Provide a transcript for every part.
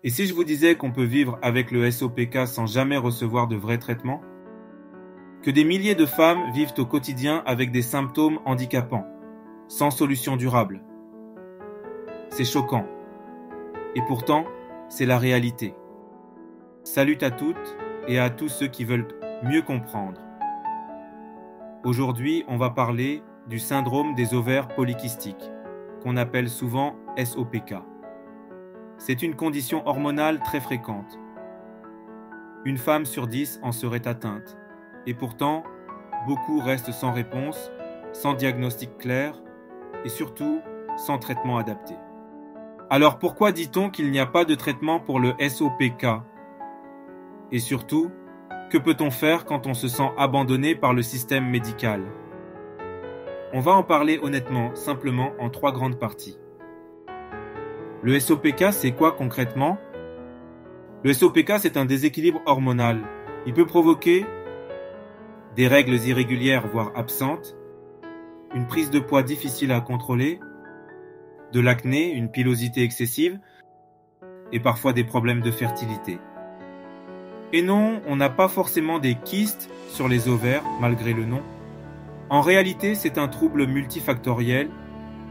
Et si je vous disais qu'on peut vivre avec le SOPK sans jamais recevoir de vrais traitements? Que des milliers de femmes vivent au quotidien avec des symptômes handicapants, sans solution durable. C'est choquant. Et pourtant, c'est la réalité. Salut à toutes et à tous ceux qui veulent mieux comprendre. Aujourd'hui, on va parler du syndrome des ovaires polykystiques, qu'on appelle souvent SOPK. C'est une condition hormonale très fréquente. Une femme sur 10 en serait atteinte. Et pourtant, beaucoup restent sans réponse, sans diagnostic clair et surtout sans traitement adapté. Alors pourquoi dit-on qu'il n'y a pas de traitement pour le SOPK? Et surtout, que peut-on faire quand on se sent abandonné par le système médical? On va en parler honnêtement, simplement en 3 grandes parties. Le SOPK, c'est quoi concrètement? Le SOPK, c'est un déséquilibre hormonal. Il peut provoquer des règles irrégulières, voire absentes, une prise de poids difficile à contrôler, de l'acné, une pilosité excessive, et parfois des problèmes de fertilité. Et non, on n'a pas forcément des kystes sur les ovaires, malgré le nom. En réalité, c'est un trouble multifactoriel,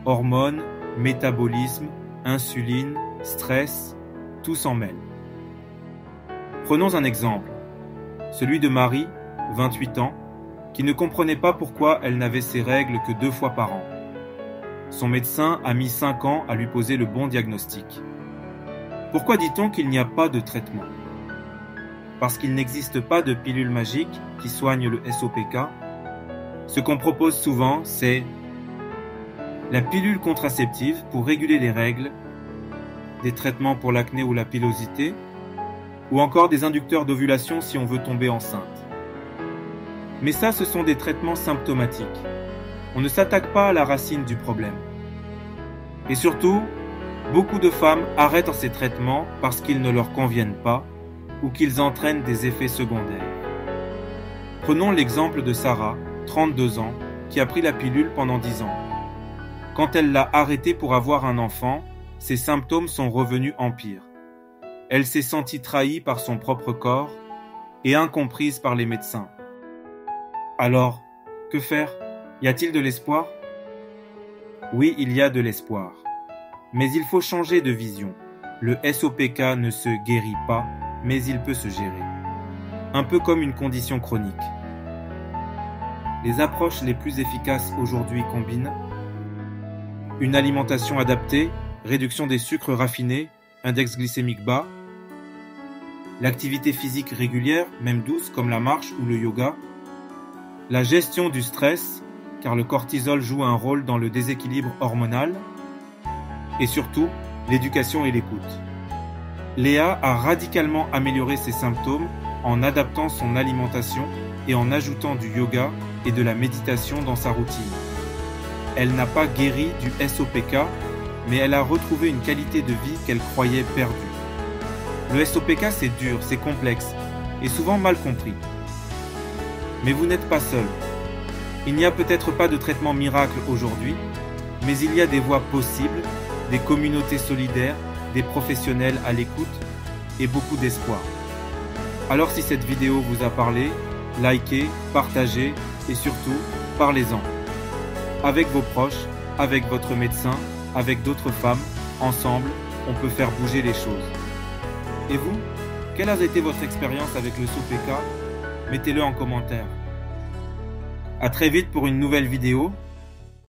hormones, métabolisme, insuline, stress, tout s'en mêle. Prenons un exemple, celui de Marie, 28 ans, qui ne comprenait pas pourquoi elle n'avait ses règles que 2 fois par an. Son médecin a mis 5 ans à lui poser le bon diagnostic. Pourquoi dit-on qu'il n'y a pas de traitement? Parce qu'il n'existe pas de pilule magique qui soigne le SOPK. Ce qu'on propose souvent, c'est la pilule contraceptive pour réguler les règles, des traitements pour l'acné ou la pilosité, ou encore des inducteurs d'ovulation si on veut tomber enceinte. Mais ça, ce sont des traitements symptomatiques. On ne s'attaque pas à la racine du problème. Et surtout, beaucoup de femmes arrêtent ces traitements parce qu'ils ne leur conviennent pas ou qu'ils entraînent des effets secondaires. Prenons l'exemple de Sarah, 32 ans, qui a pris la pilule pendant 10 ans. Quand elle l'a arrêtée pour avoir un enfant, ses symptômes sont revenus en pire. Elle s'est sentie trahie par son propre corps et incomprise par les médecins. Alors, que faire? Y a-t-il de l'espoir? Oui, il y a de l'espoir. Mais il faut changer de vision. Le SOPK ne se guérit pas, mais il peut se gérer. Un peu comme une condition chronique. Les approches les plus efficaces aujourd'hui combinent une alimentation adaptée, réduction des sucres raffinés, index glycémique bas, l'activité physique régulière, même douce comme la marche ou le yoga, la gestion du stress, car le cortisol joue un rôle dans le déséquilibre hormonal, et surtout, l'éducation et l'écoute. Léa a radicalement amélioré ses symptômes en adaptant son alimentation et en ajoutant du yoga et de la méditation dans sa routine. Elle n'a pas guéri du SOPK, mais elle a retrouvé une qualité de vie qu'elle croyait perdue. Le SOPK, c'est dur, c'est complexe, et souvent mal compris. Mais vous n'êtes pas seul. Il n'y a peut-être pas de traitement miracle aujourd'hui, mais il y a des voies possibles, des communautés solidaires, des professionnels à l'écoute et beaucoup d'espoir. Alors si cette vidéo vous a parlé, likez, partagez et surtout, parlez-en. Avec vos proches, avec votre médecin, avec d'autres femmes, ensemble, on peut faire bouger les choses. Et vous, quelle a été votre expérience avec le SOPK? Mettez-le en commentaire. À très vite pour une nouvelle vidéo.